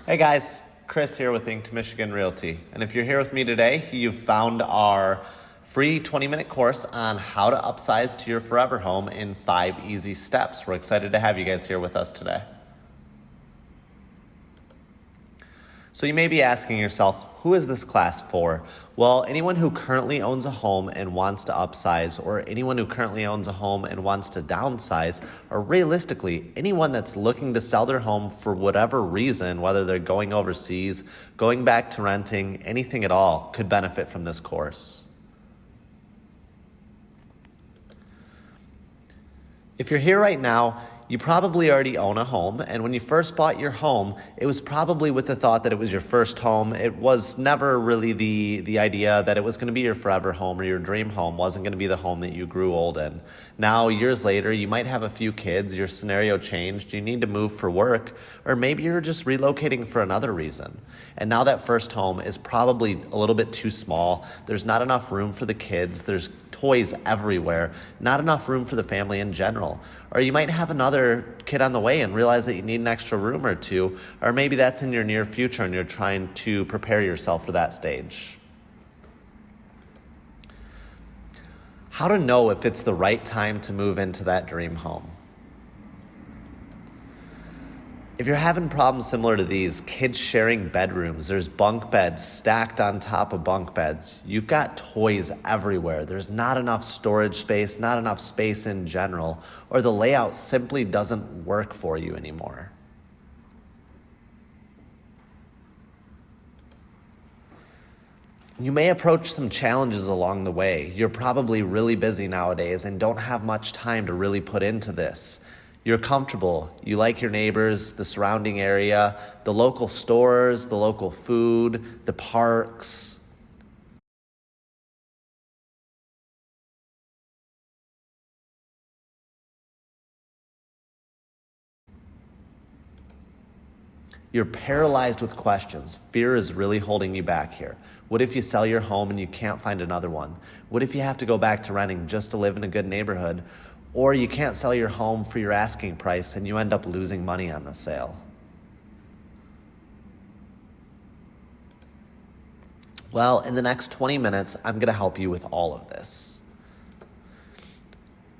Hey guys, Chris here with Inked Michigan Realty. And if you're here with me today, you've found our free 20-minute course on how to upsize to your forever home in 5 easy steps. We're excited to have you guys here with us today. So you may be asking yourself, who is this class for? Well, anyone who currently owns a home and wants to upsize, or anyone who currently owns a home and wants to downsize, or realistically, anyone that's looking to sell their home for whatever reason, whether they're going overseas, going back to renting, anything at all, could benefit from this course. If you're here right now, you probably already own a home, and when you first bought your home, it was probably with the thought that it was your first home. It was never really the idea that it was going to be your forever home or your dream home wasn't going to be the home that you grew old in. Now, years later, you might have a few kids, your scenario changed, you need to move for work, or maybe you're just relocating for another reason. And now that first home is probably a little bit too small. There's not enough room for the kids. There's toys everywhere, not enough room for the family in general. Or you might have another kid on the way and realize that you need an extra room or two, or maybe that's in your near future and you're trying to prepare yourself for that stage. How to know if it's the right time to move into that dream home? If you're having problems similar to these, kids sharing bedrooms, there's bunk beds stacked on top of bunk beds. You've got toys everywhere. There's not enough storage space, not enough space in general, or the layout simply doesn't work for you anymore. You may approach some challenges along the way. You're probably really busy nowadays and don't have much time to really put into this. You're comfortable, you like your neighbors, the surrounding area, the local stores, the local food, the parks. You're paralyzed with questions. Fear is really holding you back here. What if you sell your home and you can't find another one? What if you have to go back to renting just to live in a good neighborhood? Or you can't sell your home for your asking price and you end up losing money on the sale. Well, in the next 20 minutes, I'm going to help you with all of this.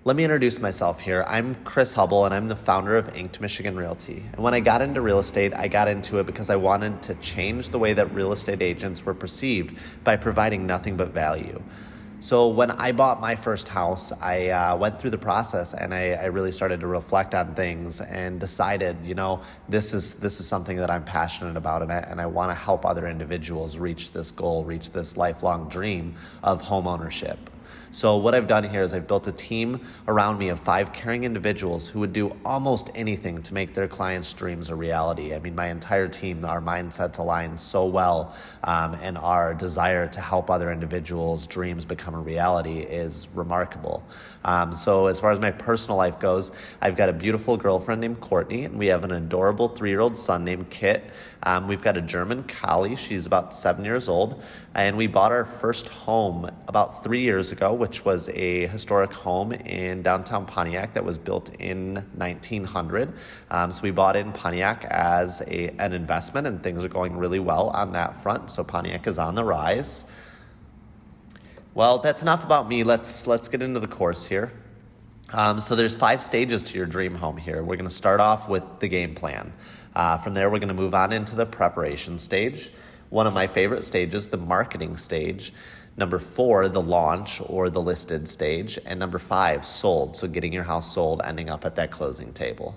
Let me introduce myself here. I'm Chris Hubble, and I'm the founder of Inked Michigan Realty. And when I got into real estate, I got into it because I wanted to change the way that real estate agents were perceived by providing nothing but value. So when I bought my first house, I went through the process and I really started to reflect on things and decided, this is something that I'm passionate about, and I want to help other individuals reach this goal, reach this lifelong dream of home ownership. So what I've done here is I've built a team around me of 5 caring individuals who would do almost anything to make their clients' dreams a reality. I mean, my entire team, our mindsets align so well, and our desire to help other individuals' dreams become a reality is remarkable. So as far as my personal life goes, I've got a beautiful girlfriend named Courtney, and we have an adorable 3-year-old son named Kit. We've got a German Collie. She's about 7 years old, and we bought our first home about 3 years ago, which was a historic home in downtown Pontiac that was built in 1900. So we bought it in Pontiac as an investment, and things are going really well on that front. So Pontiac is on the rise. Well, that's enough about me. Let's get into the course here. So there's 5 stages to your dream home here. We're going to start off with the game plan. From there, we're going to move on into the preparation stage. One of my favorite stages, the marketing stage. Number 4, the launch or the listed stage. And number 5, sold. So getting your house sold, ending up at that closing table.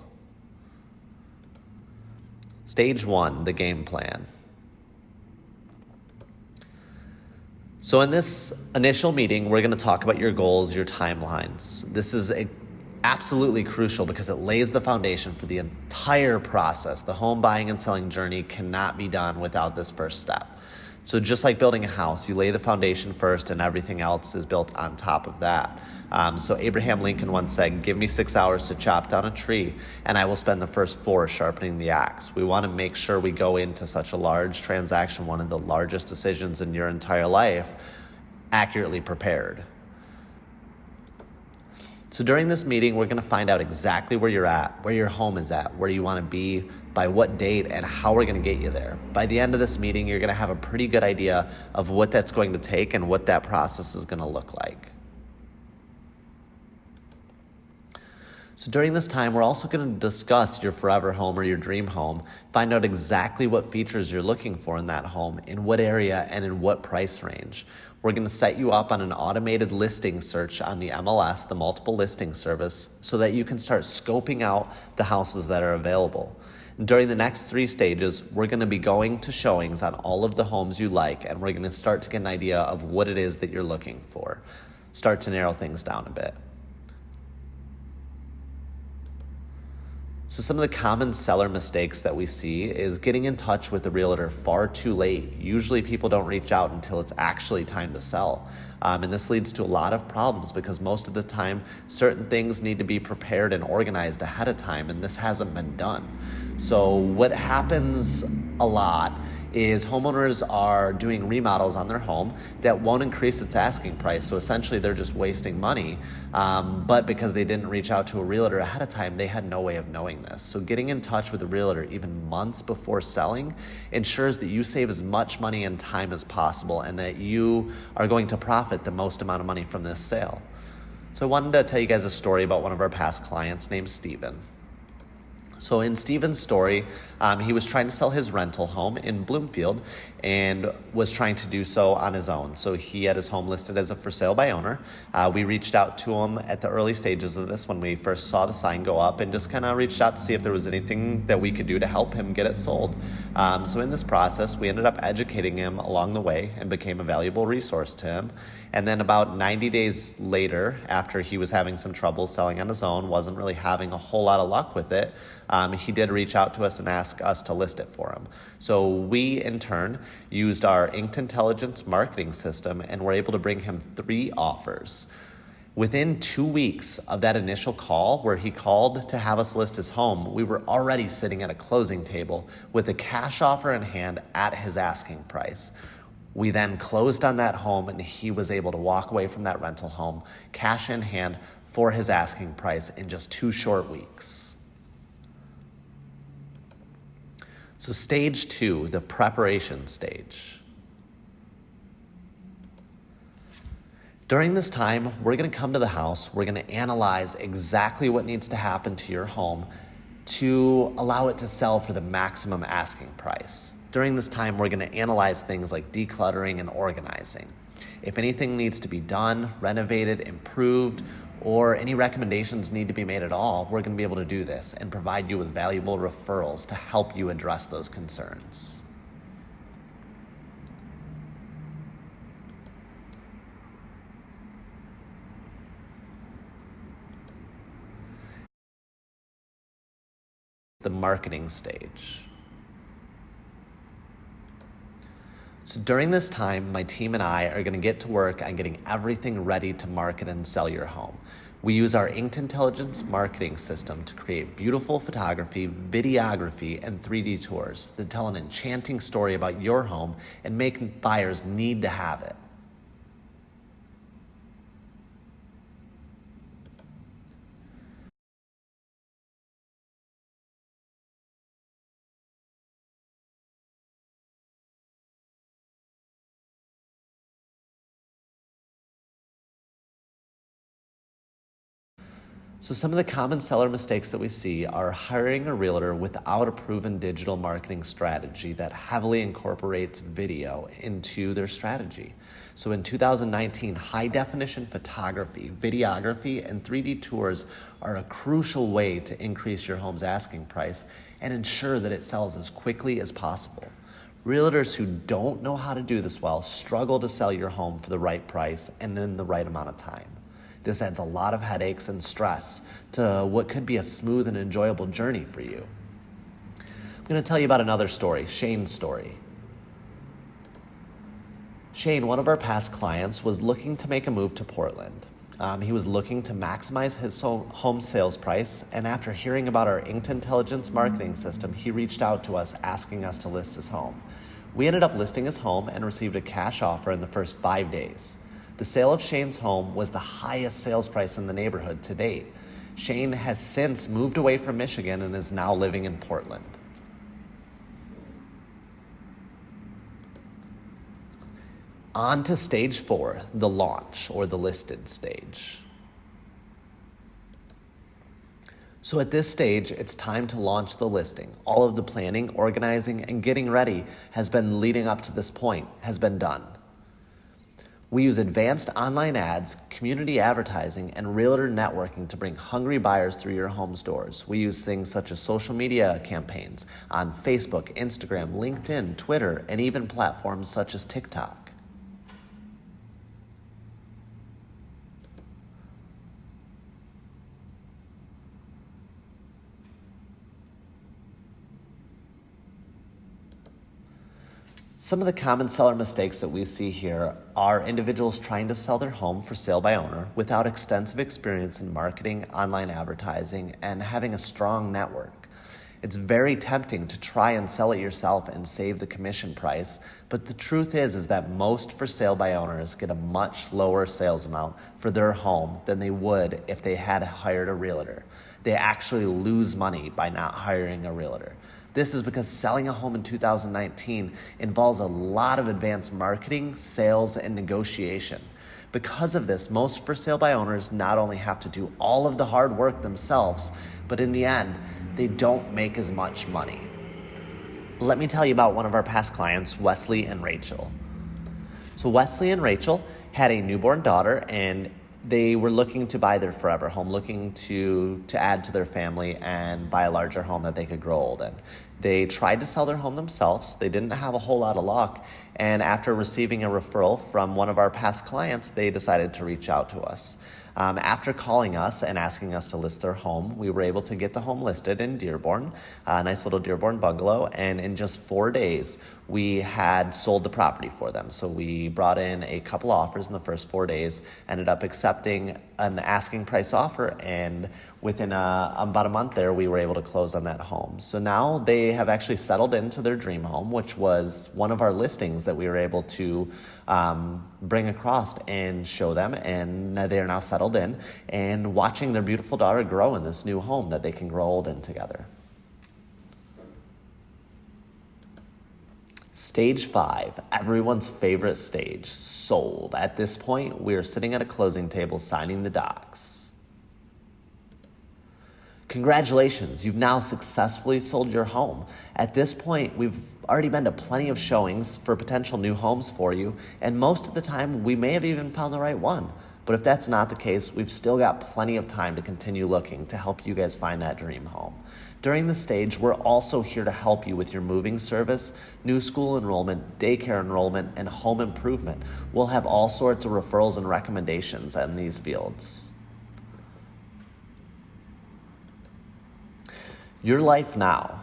Stage 1, the game plan. So in this initial meeting, we're going to talk about your goals, your timelines. This is absolutely crucial because it lays the foundation for the entire process. The home buying and selling journey cannot be done without this first step. So just like building a house, you lay the foundation first and everything else is built on top of that. So Abraham Lincoln once said, "Give me 6 hours to chop down a tree, and I will spend the first 4 sharpening the axe." We want to make sure we go into such a large transaction, one of the largest decisions in your entire life, accurately prepared. So during this meeting, we're going to find out exactly where you're at, where your home is at, where you want to be, by what date, and how we're going to get you there. By the end of this meeting, you're going to have a pretty good idea of what that's going to take and what that process is going to look like. So during this time, we're also going to discuss your forever home or your dream home, find out exactly what features you're looking for in that home, in what area, and in what price range. We're going to set you up on an automated listing search on the MLS, the multiple listing service, so that you can start scoping out the houses that are available. And during the next 3 stages, we're going to be going to showings on all of the homes you like, and we're going to start to get an idea of what it is that you're looking for. Start to narrow things down a bit. So some of the common seller mistakes that we see is getting in touch with the realtor far too late. Usually people don't reach out until it's actually time to sell. And this leads to a lot of problems because most of the time certain things need to be prepared and organized ahead of time, and this hasn't been done. So what happens a lot is homeowners are doing remodels on their home that won't increase its asking price. So essentially they're just wasting money. But because they didn't reach out to a realtor ahead of time, they had no way of knowing this. So getting in touch with a realtor even months before selling ensures that you save as much money and time as possible and that you are going to profit the most amount of money from this sale. So I wanted to tell you guys a story about one of our past clients named Steven. So in Steven's story, he was trying to sell his rental home in Bloomfield and was trying to do so on his own. So he had his home listed as a for sale by owner. We reached out to him at the early stages of this when we first saw the sign go up and just kind of reached out to see if there was anything that we could do to help him get it sold. So in this process, we ended up educating him along the way and became a valuable resource to him. And then about 90 days later, after he was having some trouble selling on his own, wasn't really having a whole lot of luck with it, he did reach out to us and ask us to list it for him. So we, in turn, used our Inked Intelligence marketing system and were able to bring him 3 offers. Within 2 weeks of that initial call where he called to have us list his home, we were already sitting at a closing table with a cash offer in hand at his asking price. We then closed on that home and he was able to walk away from that rental home, cash in hand for his asking price in just 2 short weeks. So stage 2, the preparation stage. During this time, we're going to come to the house, we're going to analyze exactly what needs to happen to your home to allow it to sell for the maximum asking price. During this time, we're going to analyze things like decluttering and organizing. If anything needs to be done, renovated, improved, or any recommendations need to be made at all, we're going to be able to do this and provide you with valuable referrals to help you address those concerns. The marketing stage. So during this time, my team and I are going to get to work on getting everything ready to market and sell your home. We use our Inked Intelligence marketing system to create beautiful photography, videography, and 3D tours that tell an enchanting story about your home and make buyers need to have it. So some of the common seller mistakes that we see are hiring a realtor without a proven digital marketing strategy that heavily incorporates video into their strategy. So in 2019, high definition photography, videography, and 3D tours are a crucial way to increase your home's asking price and ensure that it sells as quickly as possible. Realtors who don't know how to do this well struggle to sell your home for the right price and in the right amount of time. This adds a lot of headaches and stress to what could be a smooth and enjoyable journey for you. I'm going to tell you about another story, Shane's story. Shane, one of our past clients, was looking to make a move to Portland. He was looking to maximize his home sales price, and after hearing about our Inked Intelligence marketing system, he reached out to us asking us to list his home. We ended up listing his home and received a cash offer in the first 5 days. The sale of Shane's home was the highest sales price in the neighborhood to date. Shane has since moved away from Michigan and is now living in Portland. On to stage 4, the launch or the listed stage. So at this stage, it's time to launch the listing. All of the planning, organizing, and getting ready has been leading up to this point, has been done. We use advanced online ads, community advertising, and realtor networking to bring hungry buyers through your home's doors. We use things such as social media campaigns on Facebook, Instagram, LinkedIn, Twitter, and even platforms such as TikTok. Some of the common seller mistakes that we see here are individuals trying to sell their home for sale by owner without extensive experience in marketing, online advertising, and having a strong network. It's very tempting to try and sell it yourself and save the commission price, but the truth is that most for sale by owners get a much lower sales amount for their home than they would if they had hired a realtor. They actually lose money by not hiring a realtor. This is because selling a home in 2019 involves a lot of advanced marketing, sales, and negotiation. Because of this, most for sale by owners not only have to do all of the hard work themselves, but in the end, they don't make as much money. Let me tell you about one of our past clients, Wesley and Rachelle. So Wesley and Rachelle had a newborn daughter, and they were looking to buy their forever home, looking to add to their family and buy a larger home that they could grow old in. They tried to sell their home themselves. They didn't have a whole lot of luck. And after receiving a referral from one of our past clients, they decided to reach out to us. After calling us and asking us to list their home, we were able to get the home listed in Dearborn, a nice little Dearborn bungalow, and in just 4 days, we had sold the property for them. So we brought in a couple offers in the first 4 days, ended up accepting an asking price offer, and within about a month there, we were able to close on that home. So now they have actually settled into their dream home, which was one of our listings that we were able to bring across and show them, and they are now settled in and watching their beautiful daughter grow in this new home that they can grow old in together. Stage 5, everyone's favorite stage, sold. At this point, we're sitting at a closing table signing the docs. Congratulations, you've now successfully sold your home. At this point, we've already been to plenty of showings for potential new homes for you, and most of the time, we may have even found the right one. But if that's not the case, we've still got plenty of time to continue looking to help you guys find that dream home. During this stage, we're also here to help you with your moving service, new school enrollment, daycare enrollment, and home improvement. We'll have all sorts of referrals and recommendations in these fields. Your life now.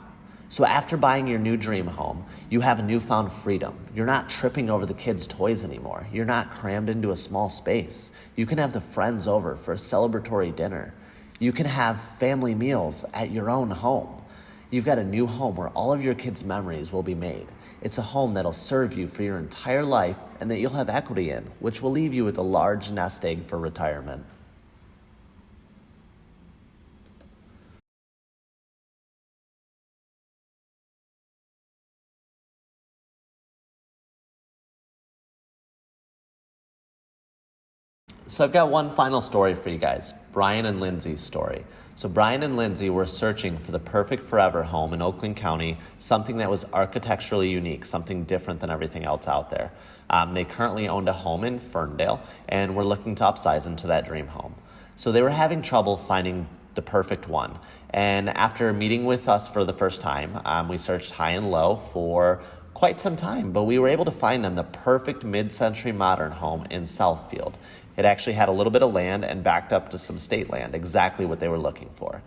So after buying your new dream home, you have a newfound freedom. You're not tripping over the kids' toys anymore. You're not crammed into a small space. You can have the friends over for a celebratory dinner. You can have family meals at your own home. You've got a new home where all of your kids' memories will be made. It's a home that'll serve you for your entire life and that you'll have equity in, which will leave you with a large nest egg for retirement. So I've got one final story for you guys, Brian and Lindsay's story. So Brian and Lindsay were searching for the perfect forever home in Oakland County, something that was architecturally unique, something different than everything else out there. They currently owned a home in Ferndale and were looking to upsize into that dream home. So they were having trouble finding the perfect one. And after meeting with us for the first time, we searched high and low for quite some time, but we were able to find them the perfect mid-century modern home in Southfield. It actually had a little bit of land and backed up to some state land, exactly what they were looking for.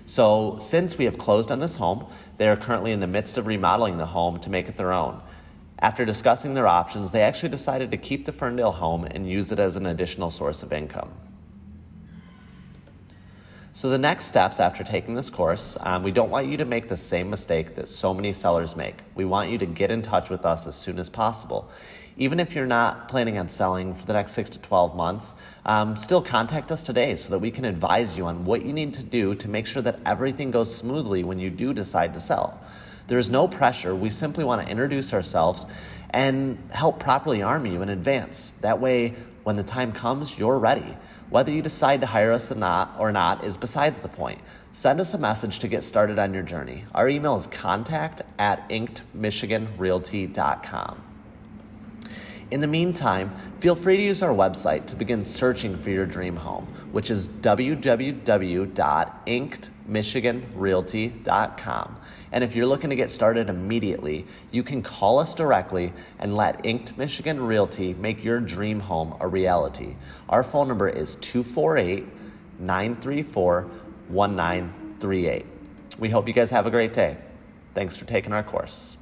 So since we have closed on this home, they are currently in the midst of remodeling the home to make it their own. After discussing their options, they actually decided to keep the Ferndale home and use it as an additional source of income. So the next steps after taking this course, we don't want you to make the same mistake that so many sellers make. We want you to get in touch with us as soon as possible. Even if you're not planning on selling for the next 6 to 12 months, still contact us today so that we can advise you on what you need to do to make sure that everything goes smoothly when you do decide to sell. There is no pressure. We simply want to introduce ourselves and help properly arm you in advance. That way, when the time comes, you're ready. Whether you decide to hire us or not is besides the point. Send us a message to get started on your journey. Our email is contact@inkedmichiganrealty.com. In the meantime, feel free to use our website to begin searching for your dream home, which is www.inkedmichiganrealty.com. And if you're looking to get started immediately, you can call us directly and let Inked Michigan Realty make your dream home a reality. Our phone number is 248-934-1938. We hope you guys have a great day. Thanks for taking our course.